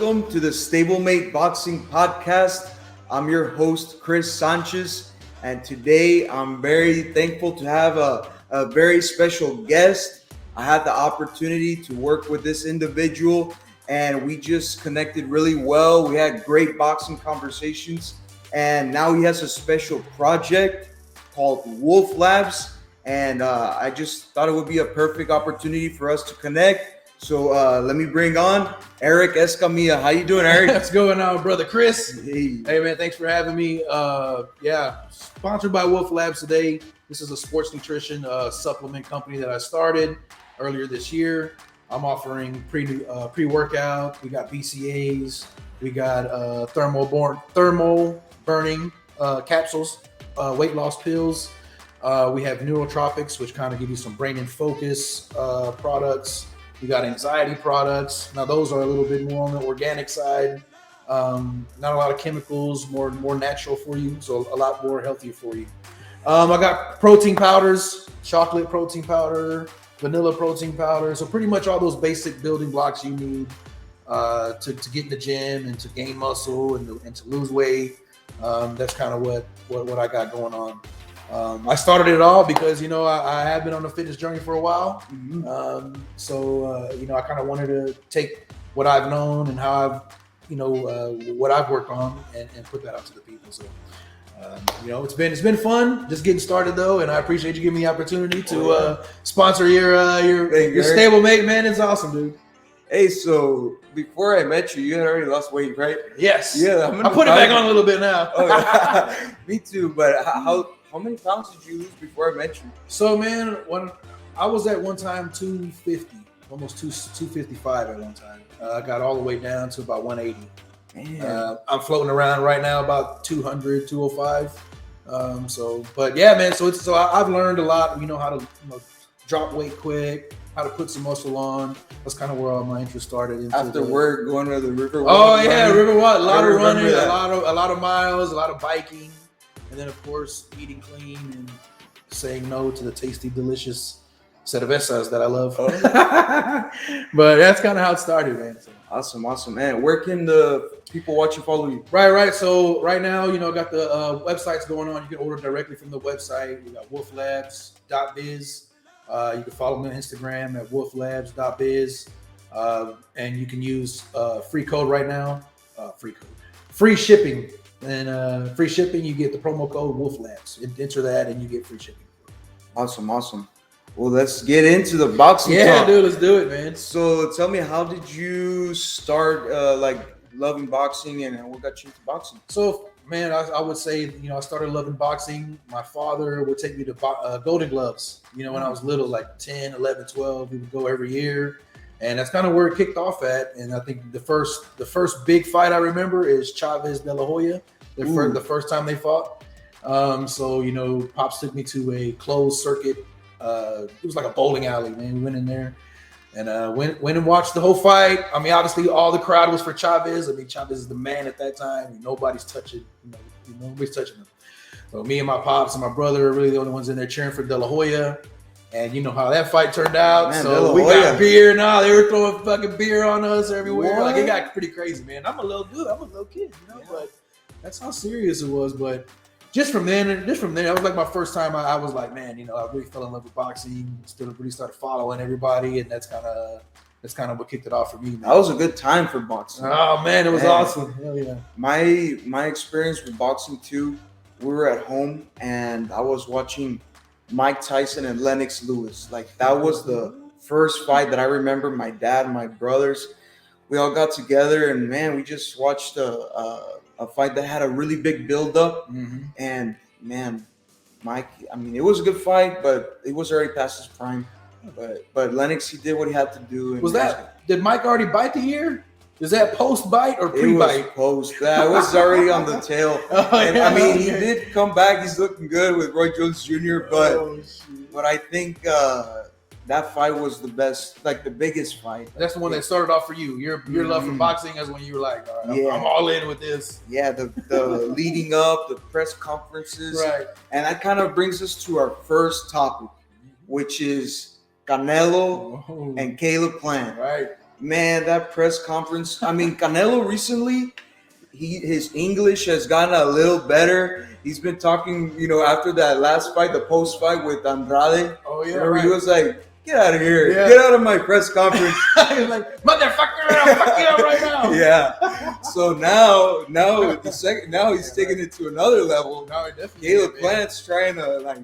welcome to the Stablemate Boxing Podcast. I'm your host, Chris Sanchez, and today I'm very thankful to have a very special guest. I had the opportunity to work with this individual, and we just connected really well. We had great boxing conversations, and now he has a special project called Labz, and I just thought it would be a perfect opportunity for us to connect. So let me bring on Eric Escamilla. How you doing, Eric? What's going on, brother Chris? Hey. Hey, man, thanks for having me. Sponsored by Labz today. This is a sports nutrition supplement company that I started earlier this year. I'm offering pre-workout. We got BCAAs. We got thermal burning capsules, weight loss pills. We have neurotropics, which kind of give you some brain and focus products. We got anxiety products. Now those are a little bit more on the organic side. Not a lot of chemicals, more natural for you, so a lot more healthier for you. I got protein powders, chocolate protein powder, vanilla protein powder. So pretty much all those basic building blocks you need to get in the gym and to gain muscle and to lose weight. That's kind of what I got going on. I started it all because, I have been on a fitness journey for a while. Mm-hmm. I kind of wanted to take what I've known and how I've, what I've worked on and put that out to the people. So, it's been fun just getting started though. And I appreciate you giving me the opportunity to sponsor your Stablemate, man. It's awesome, dude. Hey, so before I met you, you had already lost weight, right? Yes. Yeah. I put it back on a little bit now. Oh, yeah. Me too. But how many pounds did you lose before I met you? So, man, when I was at one time 250, almost 255 at one time. I got all the way down to about 180. I'm floating around right now about 200, 205. But yeah, man. So I've learned a lot. How to drop weight quick, how to put some muscle on. That's kind of where all my interest started. After work, going to the river. River walk. A lot of running, a lot of miles, a lot of biking. And then, of course, eating clean and saying no to the tasty, delicious cervezas that I love. Oh. But that's kind of how it started, man. So. Awesome, man. Where can the people watch you follow you? Right. So right now, got the websites going on. You can order directly from the website. We got wolflabs.biz. You can follow me on Instagram at wolflabs.biz. And you can use free code right now. Free shipping. And free shipping, you get the promo code WolfLabz. Enter that, and you get free shipping. Awesome. Well, let's get into the boxing talk. Yeah, dude, let's do it, man. So tell me, how did you start loving boxing, and what got you into boxing? So, man, I would say, I started loving boxing. My father would take me to Golden Gloves. When I was little, like 10, 11, 12, we would go every year. And that's kind of where it kicked off at. And I think the first big fight I remember is Chavez De La Hoya, the first time they fought. Pops took me to a closed circuit. It was like a bowling alley, man. We went in there and went and watched the whole fight. I mean, obviously, all the crowd was for Chavez. I mean, Chavez is the man at that time. Nobody's touching him. So me and my pops and my brother are really the only ones in there cheering for De La Hoya. And you know how that fight turned out. Man, so we got beer now. They were throwing fucking beer on us everywhere. What? Like, it got pretty crazy, man. I'm a little kid, but that's how serious it was. But just from there, that was like my first time. I was like, man, I really fell in love with boxing. Really started following everybody, and that's kind of what kicked it off for me, man. That was a good time for boxing. Oh man, it was awesome. Hell yeah. My experience with boxing too. We were at home, and I was watching Mike Tyson and Lennox Lewis. Like, that was the first fight that I remember. My dad, my brothers, we all got together, and man, we just watched a fight that had a really big build-up. Mm-hmm. And man, Mike, I mean, it was a good fight, but it was already past his prime. But Lennox, he did what he had to do. Did Mike already bite the ear? Is that post-bite or pre-bite? It was post. That was already on the tail. I mean, he did come back. He's looking good with Roy Jones Jr., but I think that fight was the best, like the biggest fight. That's the one that started off for you. Your love for boxing is when you were like, all right, I'm all in with this. Yeah, the leading up, the press conferences. Right. And that kind of brings us to our first topic, which is Canelo and Caleb Plant. Right. Man, that press conference. I mean, Canelo recently, his English has gotten a little better. He's been talking, after that last fight, the post fight with Andrade. Oh yeah, where right. he was like, "Get out of here! Yeah. Get out of my press conference!" He's like, "Motherfucker, I'll fuck you up right now." Yeah. So now he's taking it to another level. No, it definitely Caleb is, man. Plant's trying to like.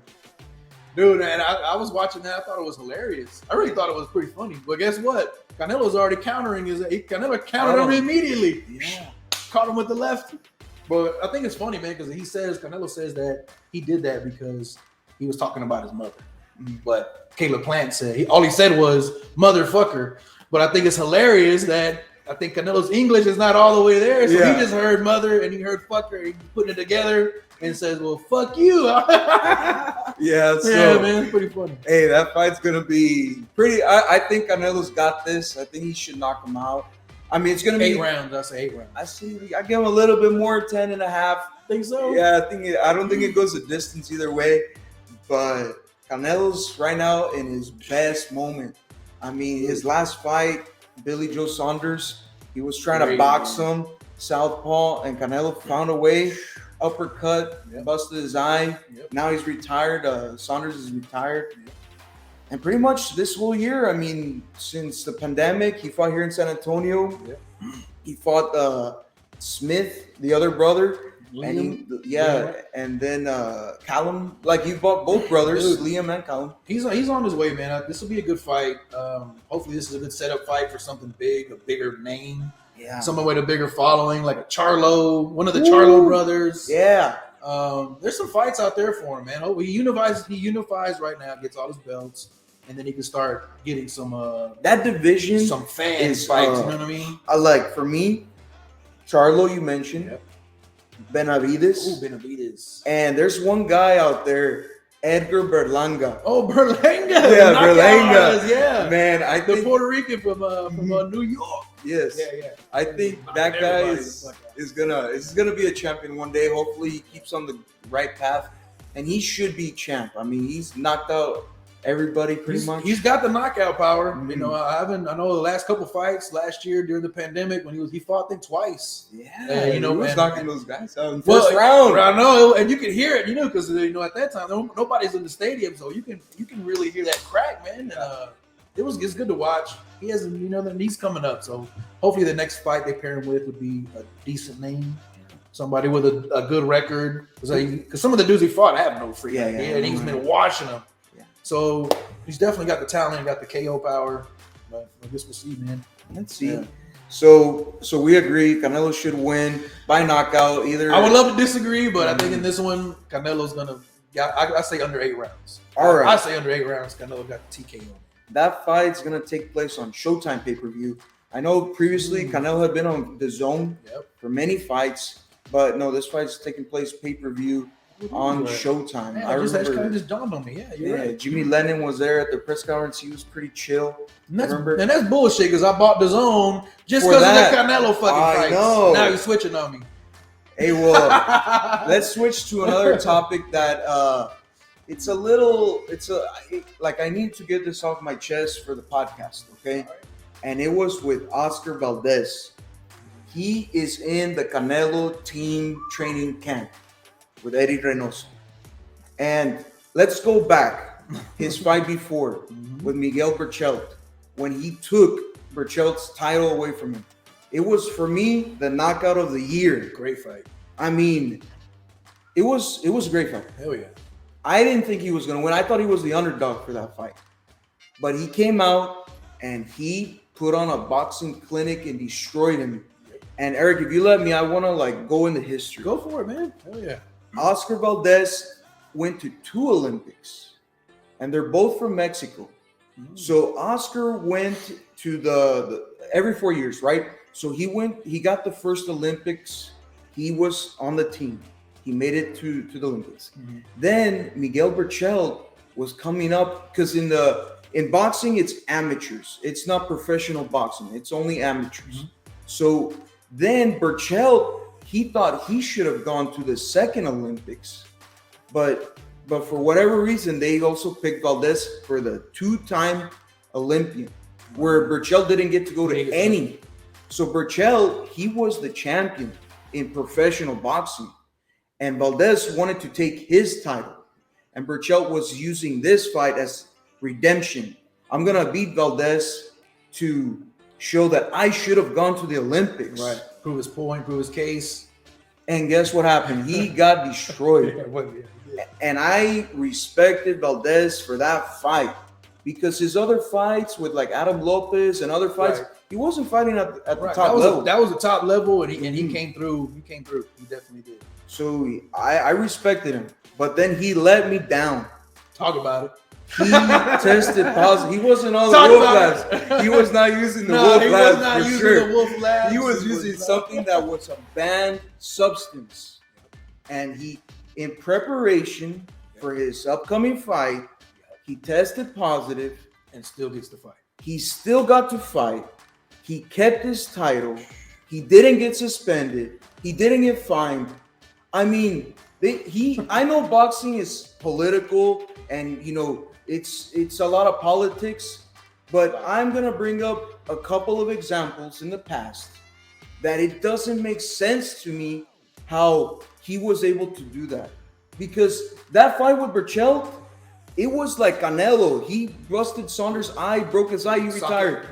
Dude, and I was watching that. I thought it was hilarious. I really thought it was pretty funny. But guess what? Canelo's already countering. Canelo countered him immediately. Yeah. Caught him with the left. But I think it's funny, man, because Canelo says that he did that because he was talking about his mother. But Caleb Plant said, all he said was motherfucker. But I think it's hilarious that I think Canelo's English is not all the way there. So he just heard mother and he heard fucker. He putting it together and says, well, fuck you. Yeah, man, it's pretty funny. Hey, that fight's gonna be pretty. I think Canelo's got this. I think he should knock him out. I mean, it's gonna be 8 rounds. I say 8 rounds. I give him a little bit more, 10 and a half. Think so? Yeah, I don't think it goes a distance either way. But Canelo's right now in his best moment. I mean, his last fight, Billy Joe Saunders, he was trying to box him, southpaw, and Canelo found a way. Uppercut, busted his eye. Now he's retired. Saunders is retired. And pretty much this whole year, I mean, since the pandemic, he fought here in San Antonio. He fought Smith, the other brother. And then Callum. Like, he fought both brothers, Liam and Callum. He's on his way, man. This will be a good fight. Hopefully this is a good setup fight for something big, a bigger name. Yeah. Someone with a bigger following, like a Charlo, one of the Charlo brothers. Yeah. There's some fights out there for him, man. Oh, he unifies right now, gets all his belts, and then he can start getting some that division, some fans fights. You know what I mean? Like for me, Charlo, you mentioned, Benavides. Ooh, Benavides. And there's one guy out there, Edgar Berlanga. Oh, Berlanga. Yeah, Berlanga. Yeah, man, the Puerto Rican from New York. Yes. Yeah. I think that guy is gonna be a champion one day. Hopefully, he keeps on the right path, and he should be champ. I mean, he's knocked out everybody pretty much. He's got the knockout power. Mm-hmm. You know, I know the last couple fights last year during the pandemic when he fought I think twice. Yeah, he was knocking those guys out in the first round. I know, and you can hear it, because at that time nobody's in the stadium, so you can really hear that crack, man. It's good to watch. He has, the knees coming up, so hopefully the next fight they pair him with would be a decent name, somebody with a good record. Because some of the dudes he fought have no freaking idea, and he's been washing them. Yeah. So he's definitely got the talent, got the KO power. But I guess we'll see, man. Let's see. Yeah. So we agree Canelo should win by knockout. Either I would love to disagree, but I think in this one Canelo's gonna. I say under 8 rounds. All right. I say under 8 rounds. Canelo got the TKO. That fight's going to take place on Showtime pay-per-view. I know previously Canelo had been on The Zone for many fights, but no, this fight's taking place pay-per-view on Showtime. Man, that kind of just dawned on me. Yeah, right. Jimmy Lennon was there at the press conference. He was pretty chill. And that's bullshit because I bought The Zone just because of the Canelo fucking fights. I know. Now he's switching on me. Hey, well, let's switch to another topic that I need to get this off my chest for the podcast, okay? Right. And it was with Oscar Valdez. He is in the Canelo team training camp with Eddie Reynoso. And let's go back. His fight before with Miguel Berchelt, when he took Berchelt's title away from him. It was, for me, the knockout of the year. Great fight. I mean, it was a great fight. Hell yeah. I didn't think he was going to win. I thought he was the underdog for that fight. But he came out and he put on a boxing clinic and destroyed him. And Eric, if you let me, I want to go into history. Go for it, man. Hell yeah. Oscar Valdez went to 2 Olympics and they're both from Mexico. So Oscar went to the every 4 years, right? So he got the first Olympics. He was on the team. He made it to the Olympics. Then Miguel Berchelt was coming up because in boxing it's amateurs. It's not professional boxing. It's only amateurs. So then Berchelt, he thought he should have gone to the second Olympics, but for whatever reason they also picked Valdez for the 2-time Olympian. where Burchell didn't get to go to Didn't get to any. So Burchell, he was the champion in professional boxing, and Valdez wanted to take his title, and Burchell was using this fight as redemption. I'm gonna beat Valdez to show that I should have gone to the Olympics. Right. Prove his point, prove his case. And guess what happened? He got destroyed. Yeah. And I respected Valdez for that fight because his other fights with like Adam Lopez and other fights, Right. he wasn't fighting at the Right. top level. That was the top level, and he came through. He came through. He definitely did. So I respected him, but then he let me down. Talk about it. He tested positive. He wasn't on the Talk Wolf about Labs. it. He was not using the No, Wolf he Labs was not for using sure. the Wolf Labs. He was He using was not. something that was a banned substance, and he, in preparation for his upcoming fight, he tested positive. And still gets the fight. He still got to fight. He kept his title. He didn't get suspended. He didn't get fined. I mean, I know boxing is political, and it's a lot of politics. But I'm gonna bring up a couple of examples in the past that it doesn't make sense to me how he was able to do that. Because that fight with Burchell, it was like Canelo. He busted Saunders' eye, broke his eye, he retired.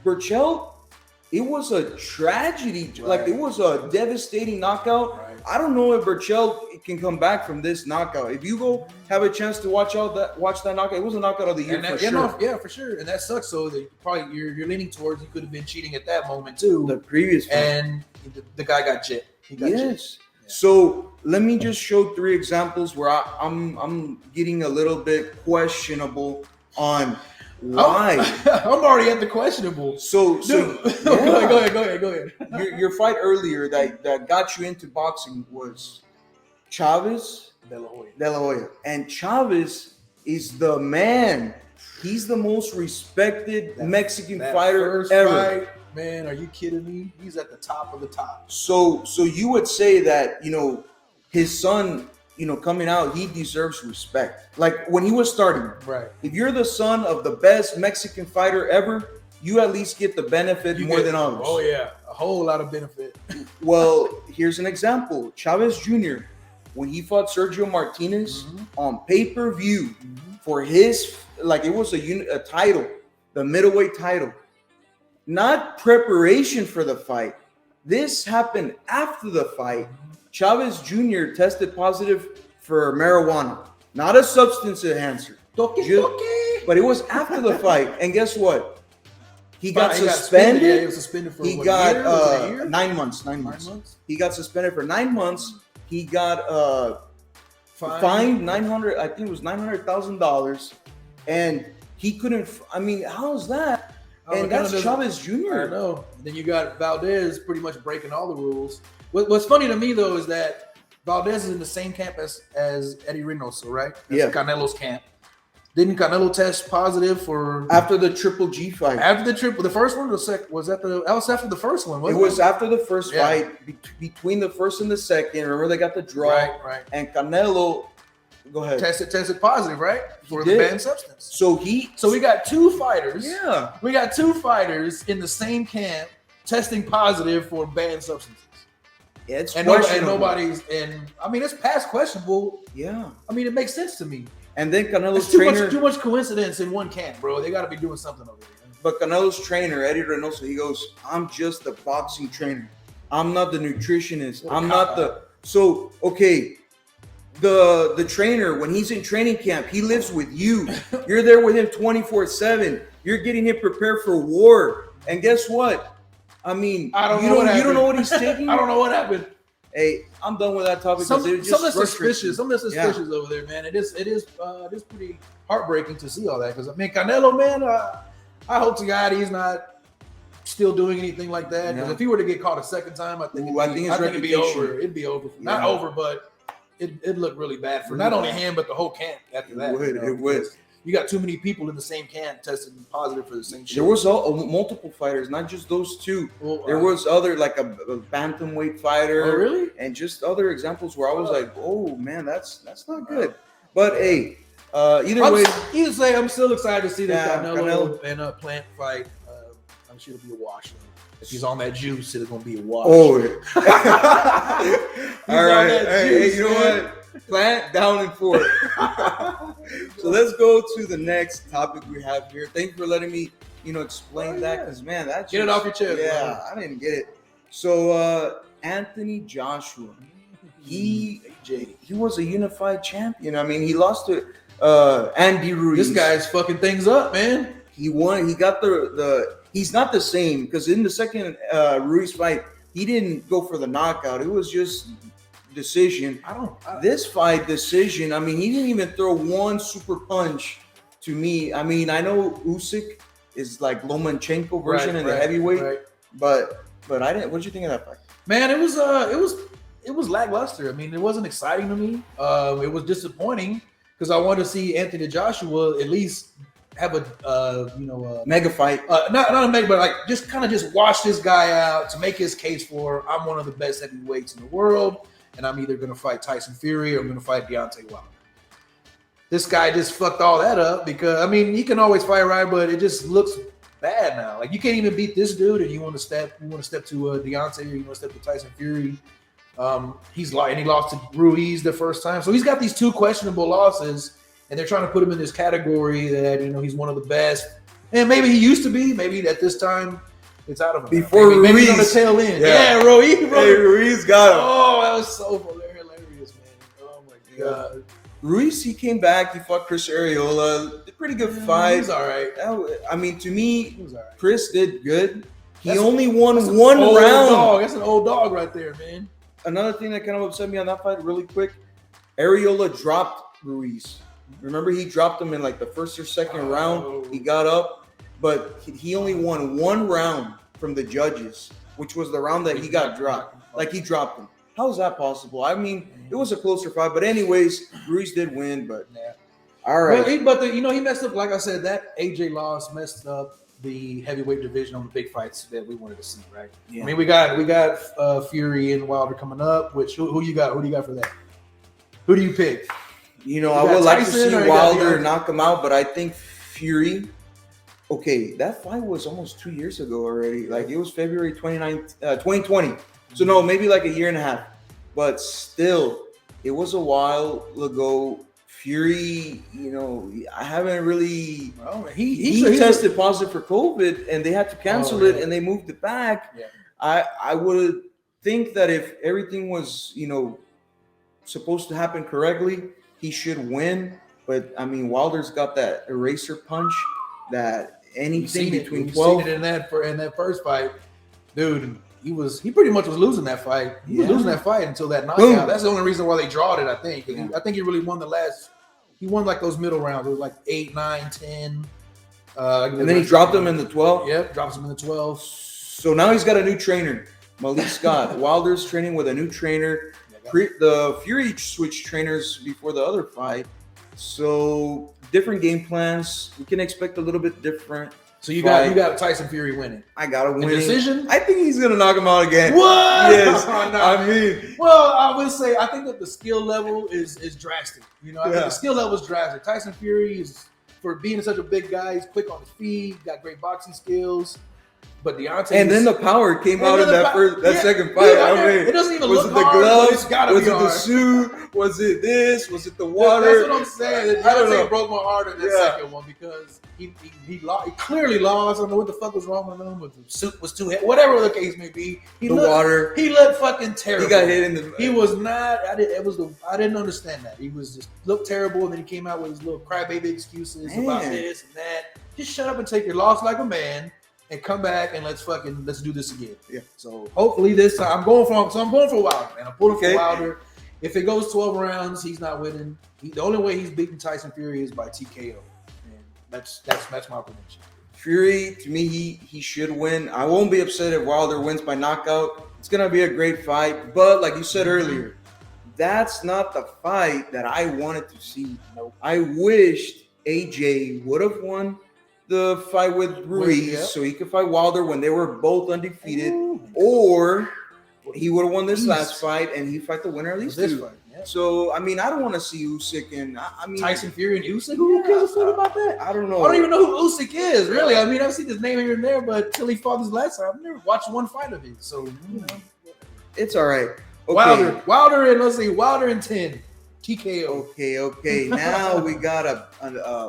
Burchell, it was a tragedy. Right. Like, it was a devastating knockout. Right. I don't know if Burchell can come back from this knockout. If you go have a chance to watch that knockout, it was a knockout of the year for sure. Yeah, for sure. And that sucks. So that probably you're leaning towards he could have been cheating at that moment too. The previous fight. And the guy got jet. He got jet. Yes. Yeah. So let me just show 3 examples where I'm getting a little bit questionable on why. I'm already at the questionable. So Dude. yeah. Go ahead. Your fight earlier that got you into boxing was Chavez De La Hoya. De La Hoya. And Chavez is the man. He's the most respected Mexican fighter first ever. Fight, man, are you kidding me? He's at the top of the top. So you would say that, his son, coming out, he deserves respect. Like when he was starting. Right. If you're the son of the best Mexican fighter ever, you at least get the benefit more than others. Oh yeah, a whole lot of benefit. Well, here's an example. Chavez Jr., when he fought Sergio Martinez on pay-per-view for his, like it was a title, the middleweight title, not preparation for the fight. This happened after the fight. Chavez Jr. tested positive for marijuana, not a substance enhancer. But it was after the fight. And guess what? He got suspended. Yeah, he was suspended for He what, got a year? 9 months. 9 months. He got suspended for 9 months. He got fined 900. I think it was $900,000, and he couldn't. I mean, how's that? And that's Chavez Jr. I know. Then you got Valdez pretty much breaking all the rules. What's funny to me though is that Valdez is in the same camp as Eddie Reynoso, right? That's Canelo's camp. Didn't Canelo test positive for after the Triple G fight? After the first one, that was after the first one. It was after the first fight, between the first and the second. Remember, they got the draw, right. And Canelo, go ahead, tested positive, right, for the banned substance. So we got 2 fighters. Yeah, we got 2 fighters in the same camp testing positive for banned substances. Yeah, it's and nobody's. And I mean, it's past questionable. Yeah, I mean, it makes sense to me. And then Canelo's trainer, too much coincidence in one camp, bro. They got to be doing something over there. But Canelo's trainer, Eddie Reynoso, he goes, "I'm just a boxing trainer. I'm not the nutritionist. I'm not the." So okay, the trainer, when he's in training camp, he lives with you. You're there with him 24/7. You're getting him prepared for war. And guess what? I mean, you don't know what he's taking. I don't know what happened. Hey, I'm done with that topic. Something suspicious over there, man. It is pretty heartbreaking to see all that. Because I mean, Canelo, man, I hope to God he's not still doing anything like that. Because if he were to get caught a second time, I think it'd be over. It'd be over. Not over, but it'd look really bad for not only him but the whole camp after that. It would. You got too many people in the same camp testing positive for the same shit. There was multiple fighters, not just those 2. Well, there was other, like a bantamweight fighter. Oh, really? And just other examples where I was like, oh man, that's not good. But hey, Either say I'm still excited to see this Canelo and Plant fight. I'm sure it'll be a wash. If he's on that juice, it's gonna be a wash. Oh, all right. Hey, you know what? Plant down in 4. So let's go to the next topic we have here. Thank you for letting me, explain that, because man, that get it off your chest. Yeah, I didn't get it. So Anthony Joshua, he was a unified champion. I mean, he lost to Andy Ruiz. This guy's fucking things up, man. He won. He got the. He's not the same, because in the second Ruiz fight, he didn't go for the knockout. It was just decision. This fight, decision. I mean, he didn't even throw one super punch to me. I mean, I know Usyk is like Lomachenko version in the heavyweight, but I didn't. What did you think of that fight? Man, it was lackluster. I mean, it wasn't exciting to me. It was disappointing because I wanted to see Anthony Joshua at least have a mega fight. Not a mega, but like just wash this guy out to make his case for I'm one of the best heavyweights in the world, and I'm either going to fight Tyson Fury or I'm going to fight Deontay Wilder. This guy just fucked all that up because, I mean, he can always fight right, but it just looks bad now. Like, you can't even beat this dude, and you want to step to Deontay, or you want to step to Tyson Fury. He lost to Ruiz the first time, so he's got these 2 questionable losses, and they're trying to put him in this category that he's one of the best. And maybe he used to be. Maybe at this time it's out of him. Before Ruiz, maybe on the tail end. Yeah, Ruiz. Hey, Ruiz got him. Oh, that was so hilarious, man. Oh my god. Ruiz, he came back. He fought Chris Arreola. Pretty good fight. He was all right. I mean, to me, Chris did good. He only won one round. Dog. That's an old dog right there, man. Another thing that kind of upset me on that fight, really quick, Arreola dropped Ruiz. Remember, he dropped him in like the first or second round. He got up, but he only won one round from the judges, which was the round that he got dropped. Like, he dropped him. How is that possible? I mean, it was a closer fight, but anyways, Ruiz did win. But all right. He messed up. Like I said, that AJ loss messed up the heavyweight division on the big fights that we wanted to see, right? Yeah. I mean, we got Fury and Wilder coming up. Which who you got? Who do you got for that? Who do you pick? I would like to see Wilder knock him out, but I think Fury. Okay, that fight was almost 2 years ago already. Like, it was February 29th, 2020. So no, maybe like a year and a half. But still, it was a while ago. Fury, I haven't really. Well, he tested positive for COVID, and they had to cancel it, and they moved it back. Yeah. I would think that if everything was, supposed to happen correctly, he should win. But I mean, Wilder's got that eraser punch that anything between 12. Seen it in that first fight, dude. He pretty much was losing that fight. He was losing that fight until that knockout. Boom. That's the only reason why they drawed it, I think. Yeah. I think he really won he won like those middle rounds. It was like 8, 9, 10. And then he dropped him in the 12. Yep, drops him in the 12. So now he's got a new trainer, Malik Scott. Wilder's training with a new trainer. The Fury switched trainers before the other fight. So different game plans. We can expect a little bit different. So you got Tyson Fury winning. I got to win. Decision? I think he's gonna knock him out again. What? Yes. Well, I would say I think that the skill level is drastic. I think the skill level is drastic. Tyson Fury is, for being such a big guy, he's quick on his feet, got great boxing skills. But Deontay, and then the power came out in that second fight. Yeah, I mean, it doesn't even look hard. Was it the gloves? Was it the suit? Was it this? Was it the water? That's what I'm saying. Deontay broke my heart in that second one because he clearly lost. I don't know what the fuck was wrong with him. But the suit was too heavy. Whatever the case may be, water. He looked fucking terrible. He got hit in the. He was not. I didn't understand that. He was just looked terrible, and then he came out with his little crybaby excuses about this and that. Just shut up and take your loss like a man. And come back and let's do this again. Yeah. So hopefully this time I'm going for Wilder, man. I'm pulling for Wilder. If it goes 12 rounds, he's not winning. The only way he's beating Tyson Fury is by TKO, and that's my prediction. Fury, to me, he should win. I won't be upset if Wilder wins by knockout. It's gonna be a great fight, but like you said earlier, that's not the fight that I wanted to see. Nope. I wished AJ would have won the fight with Ruiz, so he could fight Wilder when they were both undefeated, or he would have won this last fight and he'd fight the winner of these two. So I mean, I don't want to see Usyk and I mean Tyson Fury and Usyk. Who gives a fuck about that? I don't know. I don't even know who Usyk is, really. I mean, I've seen his name here and there, but till he fought his last time, I've never watched one fight of his. So, you know. It's all right. Okay. Wilder and let's see, Wilder and 10. TKO. Okay. Now we got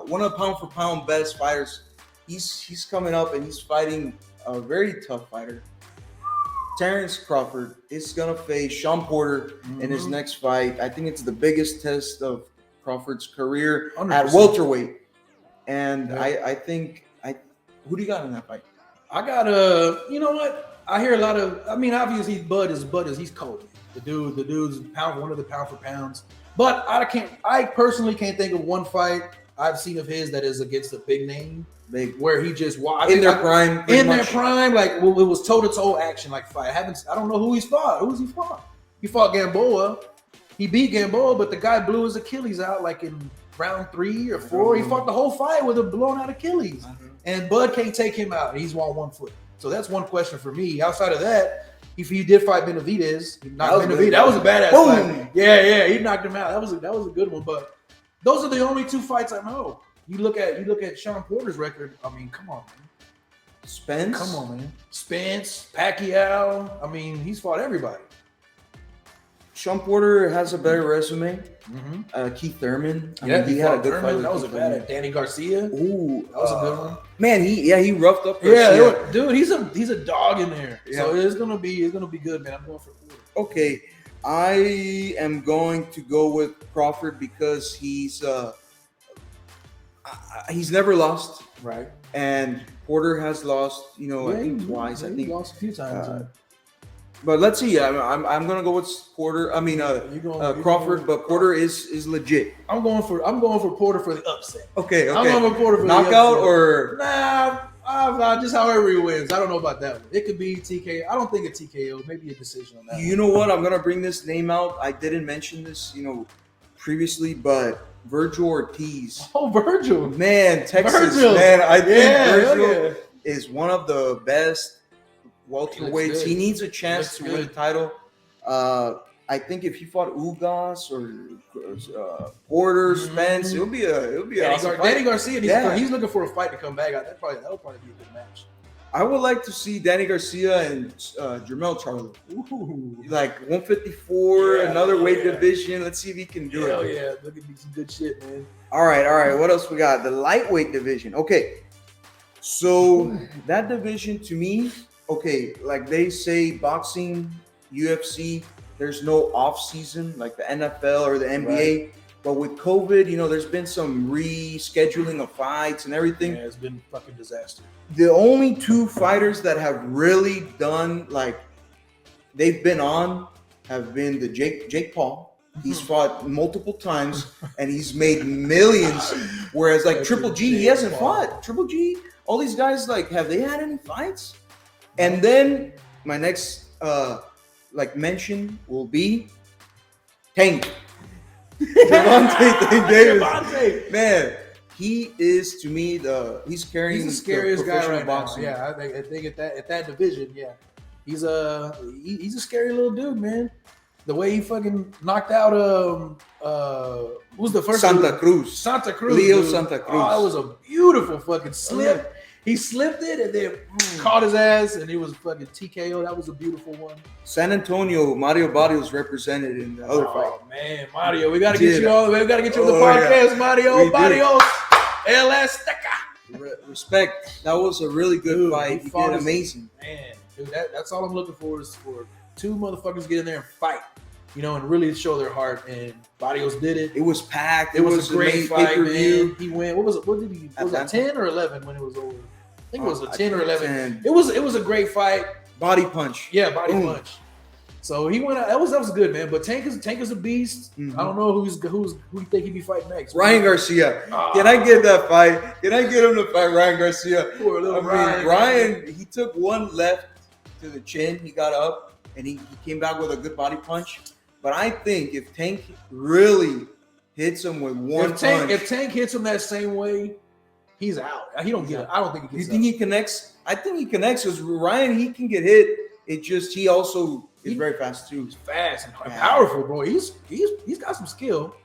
one of the pound for pound best fighters. He's coming up and he's fighting a very tough fighter. Terrence Crawford is gonna face Sean Porter in his next fight. I think it's the biggest test of Crawford's career 100%. at welterweight. And I think who do you got in that fight? I got you know what? I hear a lot of. I mean, obviously, Bud is he's cold. The dude's one of the pound for pounds. But I personally can't think of one fight I've seen of his that is against a big name. Where he just in their prime, like it was toe-to-toe action, like fight. I don't know who he's fought. Who's he fought? He fought Gamboa. He beat Gamboa, but the guy blew his Achilles out like in round 3 or 4. He fought the whole fight with a blown out Achilles, and Bud can't take him out. He's on 1 foot. So that's one question for me. Outside of that, if he did fight Benavidez, he knocked Benavidez. That was a badass fight. Yeah, he knocked him out. That was a good one. But those are the only 2 fights I know. You look at Sean Porter's record. I mean, come on, man. Spence? Come on, man. Spence, Pacquiao. I mean, he's fought everybody. Sean Porter has a better resume. Keith Thurman. He had a good fight. That was a bad. Danny Garcia. Ooh, that was a good one. Man, he roughed up. Garcia. Dude, he's a dog in there. Yeah. So it's gonna be good, man. I'm going for Porter. Okay, I am going to go with Crawford because he's never lost, right? And Porter has lost, I think twice. I think he lost a few times. But let's see. I'm gonna go with Porter. I mean, Crawford, but Porter is legit. I'm going for Porter for the upset. Okay. I'm going for Porter for knockout the upset. Nah, just however he wins. I don't know about that one. It could be TKO. I don't think a TKO. Maybe a decision on that. You know what? I'm gonna bring this name out. I didn't mention this, previously, but Virgil Ortiz. Oh, Virgil. Man, Texas. Virgil. Man, I think Virgil is one of the best welterweights. He needs a chance to win the title. I think if he fought Ugas or Porter, Spence, it'll be Danny Garcia. He's looking for a fight to come back. That'll probably be a good match. I would like to see Danny Garcia and Jermell Charlo. Ooh. Like 154, another weight division. Let's see if he can do it. Hell yeah, look at me some good shit, man. All right. What else we got? The lightweight division. Okay, so that division to me, like they say, boxing, UFC, there's no off season like the NFL or the NBA. Right. But with COVID, there's been some rescheduling of fights and everything. Yeah, it's been fucking disaster. The only 2 fighters that have really done they've been on have been the Jake Paul. He's fought multiple times and he's made millions. Whereas Triple G, he hasn't fought. Triple G, all these guys have they had any fights? And then my next mention will be Tank. Gervonta Davis. Man, he is to me he's carrying the scariest guy right boxing. Now. Yeah, I think at that division, he's a scary little dude, man. The way he fucking knocked out who's the first Santa Cruz, Leo dude. Santa Cruz. Oh, it was a beautiful fucking slip. He slipped it and then caught his ass, and he was fucking TKO. That was a beautiful one. San Antonio, Mario Barrios represented in the other fight. Oh man, Mario, we gotta get you on. We gotta get you on the podcast, yeah. Mario Barrios, El Azteca. Respect. That was a really good fight. He did amazing. Man, dude, that's all I'm looking for is for 2 motherfuckers to get in there and fight. And really show their heart. And Barrios did it. It was packed. It was a great fight, man. He went. What did he? Was it 10 or 11 when it was over? I think it was a 10 or 11. 10. It was a great fight. Body punch. Yeah, body punch. So he went out. That was good, man. But Tank is a beast. I don't know who you think he'd be fighting next. Ryan Garcia. Can I get that fight? Can I get him to fight Ryan Garcia? Poor little Ryan, he took one left to the chin. He got up and he came back with a good body punch. But I think if Tank really hits him with one punch, if Tank hits him that same way, he's out. He don't get it. I don't think he gets. You think he connects? I think he connects because Ryan, he can get hit. It just he also He's very fast too. He's fast and powerful, bro. He's got some skill.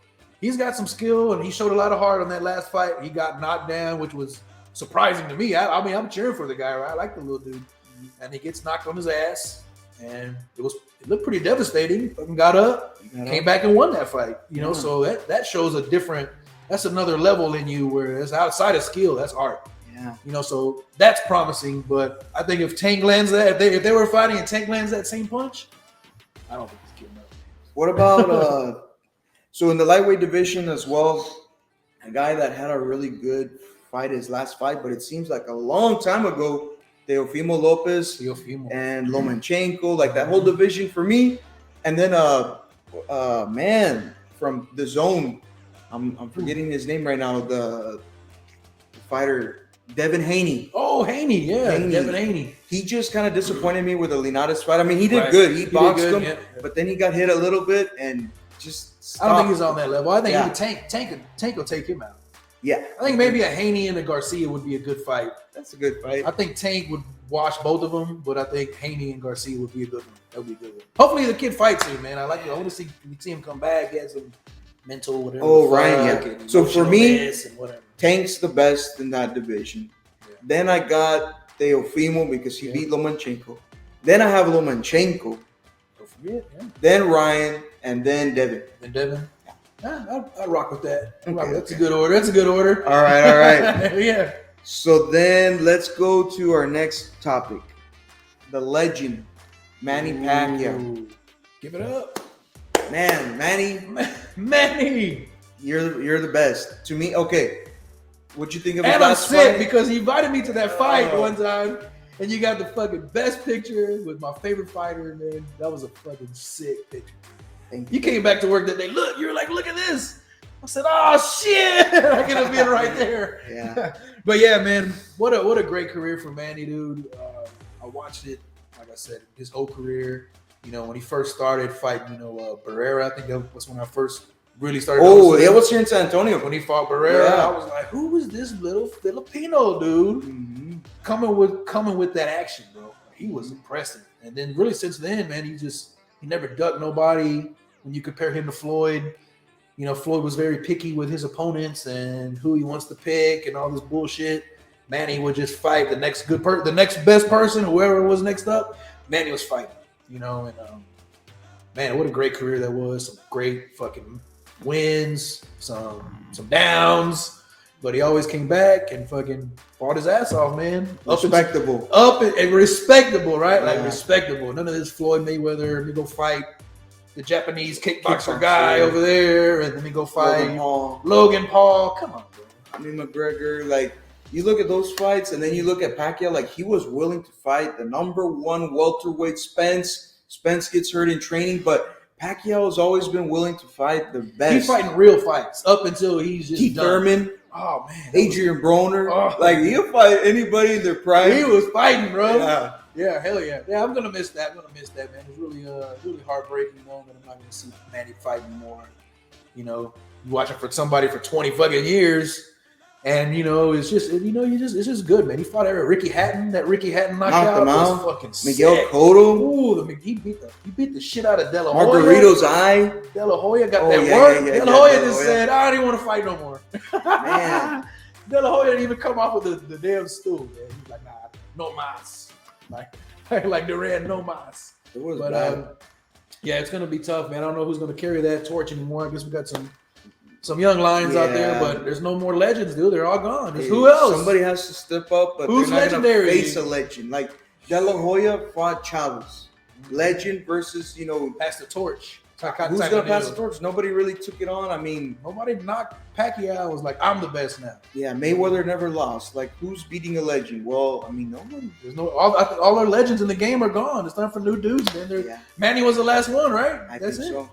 He's got some skill, and he showed a lot of heart on that last fight. He got knocked down, which was surprising to me. I mean, I'm cheering for the guy, right? I like the little dude. And he gets knocked on his ass, and it looked pretty devastating. Fucking got up, came back and won that fight. You know, so that shows that's another level in you where it's outside of skill, that's art. Yeah. You know, so that's promising. But I think if Tank lands that, if they were fighting and Tank lands that same punch, I don't think he's getting up. What about so in the lightweight division as well, a guy that had a really good fight his last fight, but it seems like a long time ago, Teofimo Lopez and Lomachenko, like that whole division for me. And then man from the zone, I'm forgetting his name right now, the fighter Devin Haney. Oh, Haney, Devin Haney. He just kind of disappointed me with the Linares fight. I mean, he did good. He boxed him, but then he got hit a little bit and just stopped. I don't think he's on that level. I think Tank will take him out. Yeah. I think maybe a Haney and a Garcia would be a good fight. That's a good fight. I think Tank would wash both of them, but I think Haney and Garcia would be a good one. That would be a good one. Hopefully the kid fights him, man. I want to see him come back, get some mental whatever. Oh, Ryan, yeah. So for me, Tank's the best in that division. Yeah. Then I got Teofimo because he beat Lomachenko. Then I have Lomachenko. Don't forget, Then Ryan, and then Devin. I rock with that. That's a good order. All right. Yeah. So then let's go to our next topic. The legend, Manny Pacquiao. Give it up. Man, Manny. You're the best. To me, okay. What'd you think of his last fight? And I'm sick because he invited me to that fight one time. And you got the fucking best picture with my favorite fighter, man. That was a fucking sick picture. You came back to work that day. Look, you were like, look at this. I said, oh shit. I could have been right there. Yeah. But yeah, man, what a great career for Manny, dude. I watched it, like I said, his whole career. You know, when he first started fighting, Barrera, I think that was when I first really started. Oh, yeah, was here in San Antonio. When he fought Barrera, I was like, who is this little Filipino dude coming with that action, bro? He was impressive. And then really since then, man, he never ducked nobody. When you compare him to Floyd, Floyd was very picky with his opponents and who he wants to pick and all this bullshit. Manny would just fight the next the next best person, whoever was next up. Manny was fighting, and man, what a great career that was. Some great fucking wins, some downs, but he always came back and fucking fought his ass off, man. Respectable. Respectable, right? Yeah. Like respectable. None of this Floyd Mayweather, let me go fight the Japanese kickboxer guy over there, and then we go fight Logan Paul. Come on, bro. I mean, McGregor, like, you look at those fights, and then you look at Pacquiao, like, he was willing to fight the number one welterweight Spence. Spence gets hurt in training, but Pacquiao has always been willing to fight the best. He's fighting real fights up until he's just Keith Thurman. Oh, man. Adrian Broner. Like, he'll fight anybody in their prime. He was fighting, bro. Yeah, hell yeah. Yeah, I'm gonna miss that. Man. It's really heartbreaking, that I'm not gonna see Manny fight anymore. You watch it for somebody for 20 fucking years, and it's just good, man. He fought Ricky Hatton. That Ricky Hatton knockout was fucking sick. Miguel Cotto. Ooh, he beat the shit out of De La Hoya. Margarito's eye. De La Hoya got that work. De La Hoya just said, I don't even want to fight no more. Man. De La Hoya didn't even come off with the damn stool, man. He's like, nah, no mas. Like Duran, no mas. It was bad. Yeah, it's gonna be tough, man. I don't know who's gonna carry that torch anymore. I guess we got some young lions out there, but there's no more legends, dude. They're all gone. Who else? Somebody has to step up, but who's they're not legendary? Gonna face a legend. Like De La Hoya fought Chavez. Legend versus pass the torch. Who's gonna pass the torch? Nobody really took it on. I mean, nobody knocked Pacquiao. Was like, I'm the best now. Yeah, Mayweather never lost. Like, who's beating a legend? Well, I mean, nobody. There's all our legends in the game are gone. It's time for new dudes, man. Manny was the last one, right? That's it. So.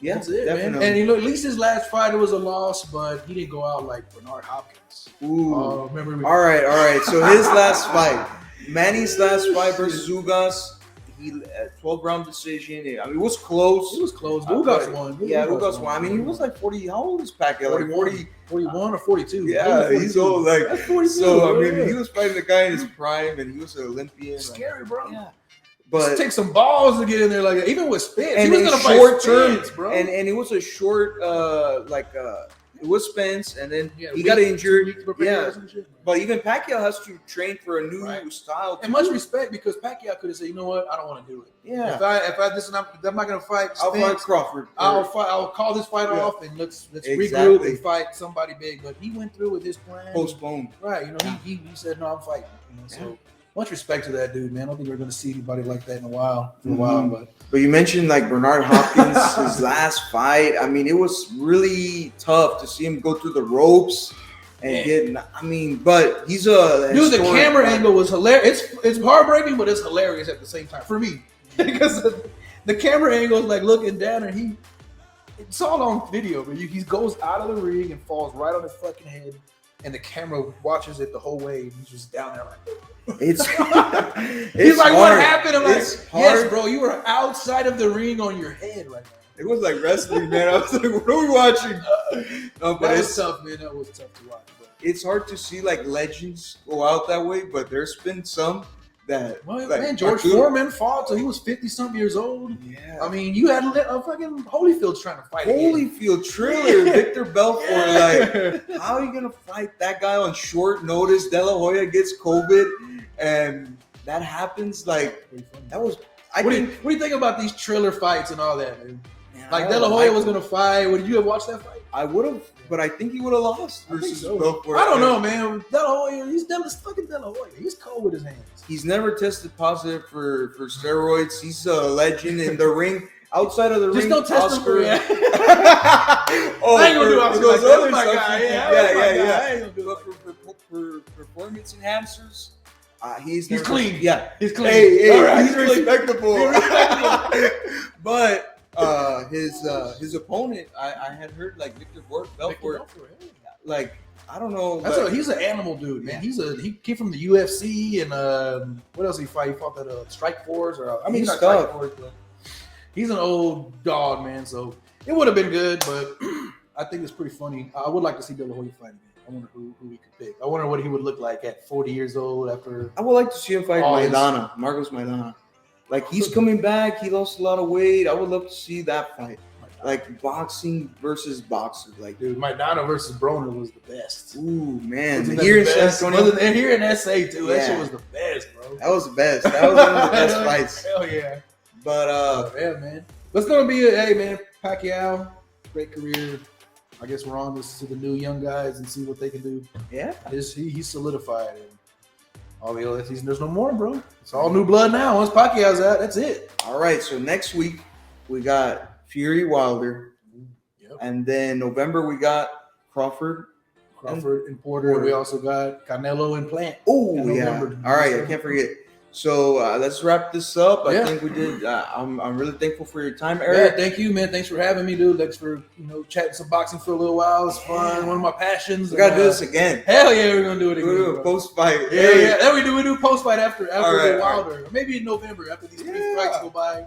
Yeah, that's it, definitely. Man. And at least his last fight, it was a loss, but he didn't go out like Bernard Hopkins. Ooh. Remember? All right. So his last fight, Manny's last fight versus Ugas. 12-round decision. I mean, it was close. Ugas won. Ugas won. I mean, he was like 40. How old is Pacquiao? 41 or 42. Yeah, he's old. Like, that's 42. So, I mean, he was fighting the guy in his prime, and he was an Olympian. Scary, bro. Yeah. But it takes some balls to get in there like that. Even with Spence, and he was in gonna fight short term, Spence, bro. and it was a short it was Spence, and then Yeah, he got injured. Yeah, But even Pacquiao has to train for a new style. And much respect, because Pacquiao could have said, you know what, I don't want to do it. Yeah. If I'm not gonna fight Spence, I'll fight Crawford. I'll call this fight off and let's regroup and fight somebody big. But he went through with his plan. Postponed. Right. You know, he said, no, I'm fighting. You know, so much respect to that dude, man. I don't think we're gonna see anybody like that in a while. But you mentioned like Bernard Hopkins, his last fight. I mean, it was really tough to see him go through the ropes and get. I mean, but he's a dude. The camera angle was hilarious. It's heartbreaking, but it's hilarious at the same time for me because the camera angle is like looking down, and it's all on video. But he goes out of the ring and falls right on his fucking head, and the camera watches it the whole way. And he's just down there like. It's he's like, hard. what happened? I'm like, it's yes, bro, you were outside of the ring on your head right now. It was like wrestling, man. I was like, what are we watching? No, but it's tough, man. That was tough to watch. But. It's hard to see like legends go out that way, but there's been some that. Well, like, man, George Foreman fought till he was 50-something years old. Yeah. I mean, you had a fucking Holyfield's trying to fight. Holyfield, Triller, Victor Belfort. Like, how are you gonna fight that guy on short notice? De La Hoya gets COVID, and that happens. Like, that was. What do you think about these Triller fights and all that, man? Like De La Hoya was gonna fight. Would you have watched that fight? I would have, but I think he would have lost versus Belfort. I don't know, man. De La Hoya, he's fucking De La Hoya. He's cold with his hands. He's never tested positive for steroids. He's a legend in the ring. Outside of the ring, don't test Oscar. him. I ain't gonna do Oscar. Those other my stuff. guy. Yeah. I ain't gonna do But for performance enhancers, he's clean. Yeah, he's clean. Hey, all right, he's respectable. But his opponent, I had heard like Victor Belfort. Like, I don't know. He's an animal dude, man. He came from the UFC and what else he fight? He fought that Strike Force he's not Strike Force, but he's an old dog, man. So it would have been good, but I think it's pretty funny. I would like to see De La Hoya fight again. I wonder who we could pick. I wonder what he would look like at 40 years old after. I would like to see him fight Marcos Maidana. Like, he's coming back. He lost a lot of weight. I would love to see that fight. Like, boxing versus boxer. Like, dude, Maidana versus Broner was the best. Ooh, man. Here in San Antonio. And here in SA, too. That shit was the best, bro. That was the best. That was one of the best fights. Hell yeah. But, yeah, man. It's going to be hey, man, Pacquiao, great career. I guess we're on this to the new young guys and see what they can do. Yeah. He's solidified. And all the other season, there's no more, bro. It's all new blood now. Once Pacquiao's out, that's it. All right. So next week, we got Fury Wilder. Yep. And then November, we got Crawford and Porter. We also got Canelo and Plant. Oh, yeah. All right. I can't forget. So let's wrap this up. I think we did. I'm really thankful for your time, Eric. Yeah, thank you, man. Thanks for having me, dude. Thanks for chatting some boxing for a little while. It's fun. One of my passions. We gotta do this again. Hell yeah, we're gonna do it again. We'll do a post fight. Yeah. Then we do post fight after the Wilder. Maybe in November after these 3 fights go by.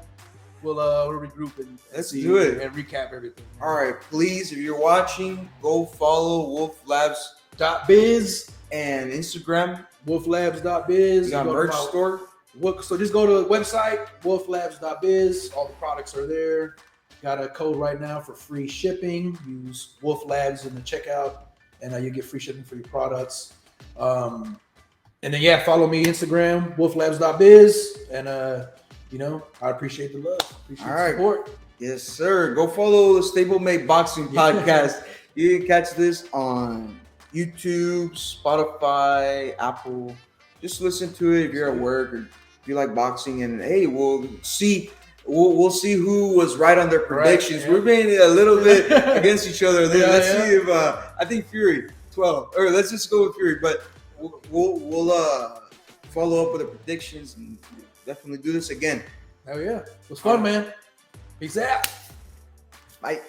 We'll regroup and let's do it and recap everything. All right, please, if you're watching, go follow wolflabs.biz and Instagram. wolflabs.biz. We got a merch store. So just go to the website, wolflabs.biz. All the products are there. Got a code right now for free shipping. Use Wolf Labs in the checkout, and you get free shipping for your products. And then, follow me Instagram, wolflabs.biz. And, I appreciate the love. Appreciate the support. Yes, sir. Go follow the Stablemate Boxing Podcast. You can catch this on YouTube, Spotify, Apple. Just listen to it if you're at work or if you like boxing. And hey, we'll see who was right on their predictions. Right, yeah. We're being a little bit against each other. Let's see if I think Fury 12. Or let's just go with Fury. But we'll follow up with the predictions and definitely do this again. Hell yeah, it was fun, man. Peace out. Bye.